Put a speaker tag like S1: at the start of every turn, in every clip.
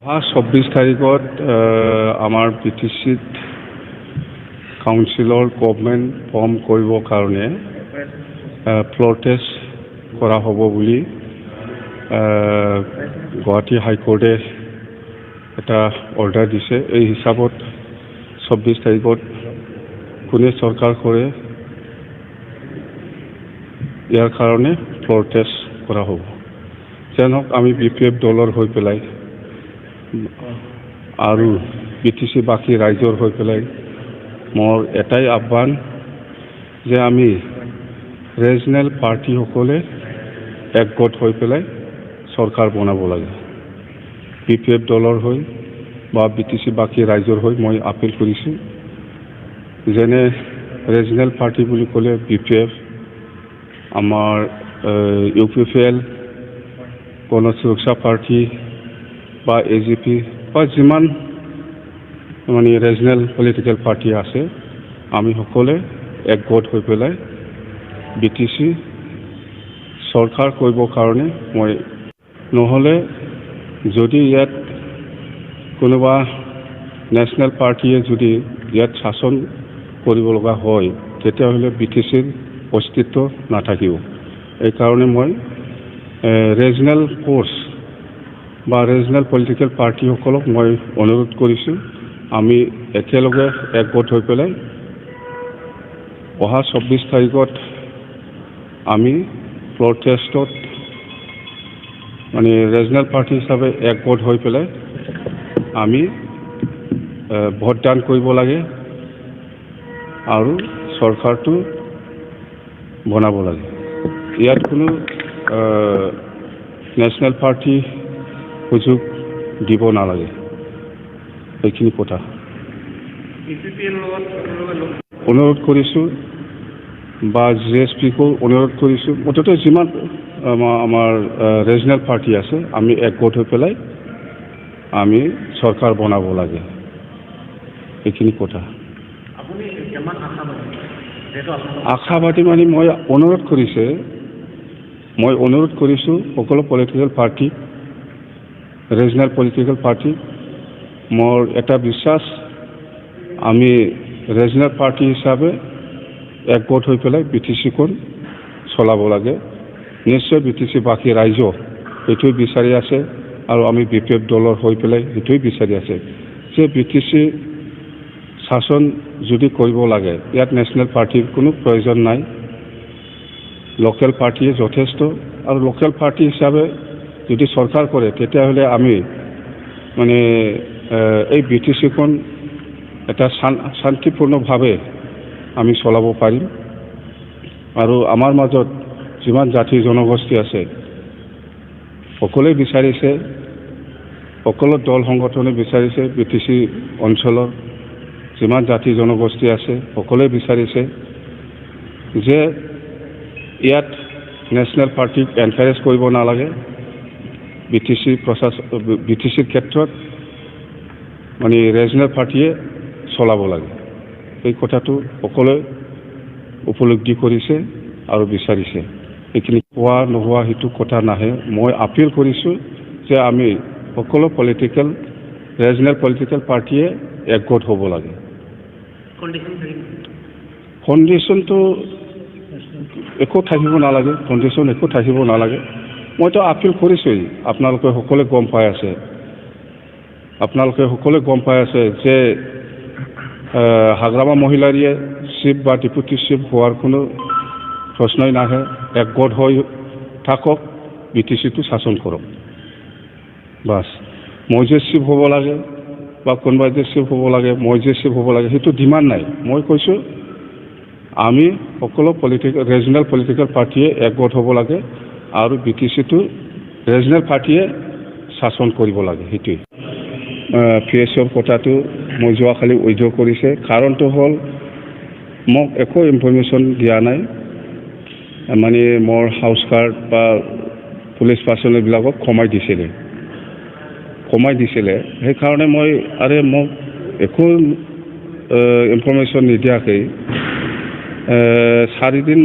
S1: 24 তাৰিখত আমাৰ BTCত কাউন্সিলৰ government form কৰিবৰ কাৰণে ফ্ল'ৰ টেষ্ট কৰা হ'ব বুলি গুৱাহাটী হাইকোৰ্টে এটা অৰ্ডাৰ দিছে। এই হিচাপত 24 তাৰিখত কোনে চৰকাৰ কৰে ইয়াৰ কাৰণে ফ্ল'ৰ টেষ্ট কৰা হ'ব। যেন হওক আমি BPF দলৰ হৈ পেলাই আৰু BTC বাকী ৰাইজৰ হৈ পেলাই মোৰ এটাই আহ্বান যে আমি ৰিজনেল পাৰ্টিসকলে একগোট হৈ পেলাই চৰকাৰ বনাব লাগে। BPF দলৰ হৈ বা BTC বাকী ৰাইজৰ হৈ মই আপিল কৰিছোঁ। যেনে ৰিজনেল পাৰ্টি বুলি ক'লে BPF, আমাৰ UPPL, গণ সুৰক্ষা পাৰ্টি বা AGP বা যিমান মানে ৰিজনেল পলিটিকেল পাৰ্টি আছে, আমি সকলোৱে একগোট হৈ পেলাই BTC চৰকাৰ কৰিবৰ কাৰণে মই নহ'লে যদি ইয়াত কোনোবা নেশ্যনেল পাৰ্টিয়ে যদি ইয়াত শাসন কৰিব লগা হয় তেতিয়াহ'লে BTCৰ অস্তিত্ব নাথাকিব। এইকাৰণে মই ৰিজনেল ফ'ৰ্চ বা ৰিজনেল পলিটিকেল পাৰ্টিসকলক মই অনুৰোধ কৰিছোঁ আমি একেলগে একগোট হৈ পেলাই অহা 24 তাৰিখত আমি ফ্ল'ৰ টেষ্টত মানে ৰিজনেল পাৰ্টি হিচাপে একগোট হৈ পেলাই আমি ভোটদান কৰিব লাগে আৰু চৰকাৰটো বনাব লাগে। ইয়াত কোনো নেশ্যনেল পাৰ্টি সুযোগ দিব নালাগে। এইখিনি কথা অনুৰোধ কৰিছোঁ বা GSPকো অনুৰোধ কৰিছোঁ। মুঠতে যিমান আমাৰ ৰিজনেল পাৰ্টি আছে আমি একগোট হৈ পেলাই আমি চৰকাৰ বনাব লাগে। এইখিনি কথা আশাবাদী মানে মই অনুৰোধ কৰিছোঁ সকলো political party, regional political party, মোৰ এটা বিশ্বাস আমি ৰিজনেল পাৰ্টি হিচাপে একগোট হৈ পেলাই BTCখন চলাব লাগে। নিশ্চয় BTC বাকী ৰাইজ সেইটোৱে বিচাৰি আছে আৰু আমি BPF দলৰ হৈ পেলাই সেইটোৱে বিচাৰি আছে যে BTC শাসন যদি কৰিব লাগে ইয়াত নেশ্যনেল পাৰ্টিৰ কোনো প্ৰয়োজন নাই। লোকেল পাৰ্টিয়ে যথেষ্ট আৰু লোকেল পাৰ্টি হিচাপে যদি চৰকাৰ কৰে তেতিয়াহ'লে আমি মানে এই BTCখন এটা শান্তিপূৰ্ণভাৱে আমি চলাব পাৰিম আৰু আমাৰ মাজত যিমান জাতি জনগোষ্ঠী আছে সকলোৱে বিচাৰিছে, সকলো দল সংগঠনে বিচাৰিছে, BTC অঞ্চলৰ যিমান জাতি জনগোষ্ঠী আছে সকলোৱে বিচাৰিছে যে ইয়াত নেশ্যনেল পাৰ্টিক এনকাৰেজ কৰিব নালাগে। BTCৰ ক্ষেত্ৰত মানে ৰিজনেল পাৰ্টিয়ে চলাব লাগে। এই কথাটো সকলোৱে উপলব্ধি কৰিছে আৰু বিচাৰিছে। এইখিনি হোৱা নোহোৱা সেইটো কথা নাহে। মই আপিল কৰিছোঁ যে আমি সকলো ৰিজনেল পলিটিকেল পাৰ্টিয়ে একগোট হ'ব লাগে। কণ্ডিশ্যনটো একো থাকিব নালাগে। মইতো আপিল কৰিছোঁই। আপোনালোকে সকলোৱে গম পাই আছে যে হাগ্ৰামা মহিলাৰীয়ে চিফ বা ডেপুটি চিফ হোৱাৰ কোনো প্ৰশ্নই নাহে। একগোট হৈ থাকক, BTCটো শাসন কৰক। বাছ মই যে চিফ হ'ব লাগে বা কোনোবাই যে চিফ হ'ব লাগে, মই যে চিফ হ'ব লাগে সেইটো ডিমাণ্ড নাই। মই কৈছোঁ আমি সকলো ৰিজনেল পলিটিকেল পাৰ্টিয়ে একগোট হ'ব লাগে আৰু BTCটো ৰিজনেল পাৰ্টিয়ে শাসন কৰিব লাগে। সেইটোৱে PSৰ কথাটো মই যোৱাকালি উইথড্ৰ কৰিছে। কাৰণটো হ'ল মোক একো ইনফৰমেশ্যন দিয়া নাই, মানে মোৰ হাউচ গাৰ্ড বা পুলিচ পাৰ্চনেলবিলাকক কমাই দিছিলে। সেইকাৰণে মই মোক একো ইনফৰমেশ্যন নিদিয়াকৈ 4 দিন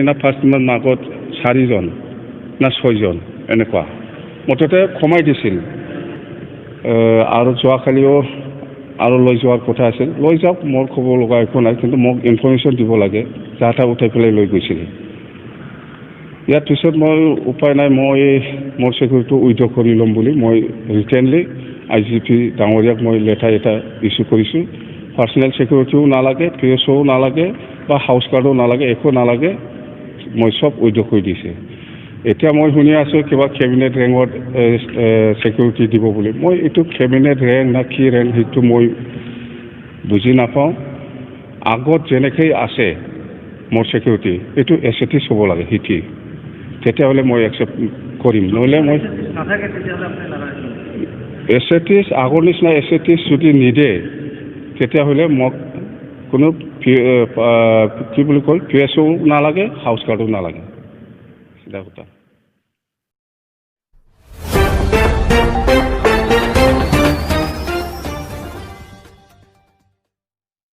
S1: না 5 দিনমান আগত 4জন না 6জন এনেকুৱা মুঠতে কমাই দিছিল। আৰু যোৱাকালিও আৰু লৈ যোৱাৰ কথা আছিল লৈ যাওক মোৰ ক'ব লগা একো নাই কিন্তু মোক ইনফৰ্মেশ্যন দিব লাগে যাহা উঠাই পেলাই লৈ গৈছিলে ইয়াৰ পিছত মই উপায় নাই মই মোৰ চিকিউৰিটি উইথড্ৰ কৰি ল'ম বুলি মই ৰিটেনলি IGP ডাঙৰীয়াক মই লেটাৰ এটা ইছ্যু কৰিছোঁ পাৰ্চনেল চিকিউৰিটিও নালাগে PSO নালাগে বা হাউচ গাৰ্ডো নালাগে একো নালাগে মই চব উইথড্ৰ কৰি দিছে এতিয়া মই শুনি আছোঁ কিবা কেবিনেট ৰেংকত চিকিউৰিটি দিব বুলি মই এইটো কেবিনেট ৰেংক না কি ৰেংক সেইটো মই বুজি নাপাওঁ আগত যেনেকৈ আছে মোৰ চিকিউৰিটি এইটো SAT হ'ব লাগে সিটি তেতিয়াহ'লে মই একচেপ্ট কৰিম নহ'লে মই SAT আগৰ নিচিনা SAT যদি নিদিয়ে তেতিয়াহ'লে মোক কোনো কি বুলি কয় PSO নালাগে হাউচ গাৰ্ডো নালাগে চিধা কথা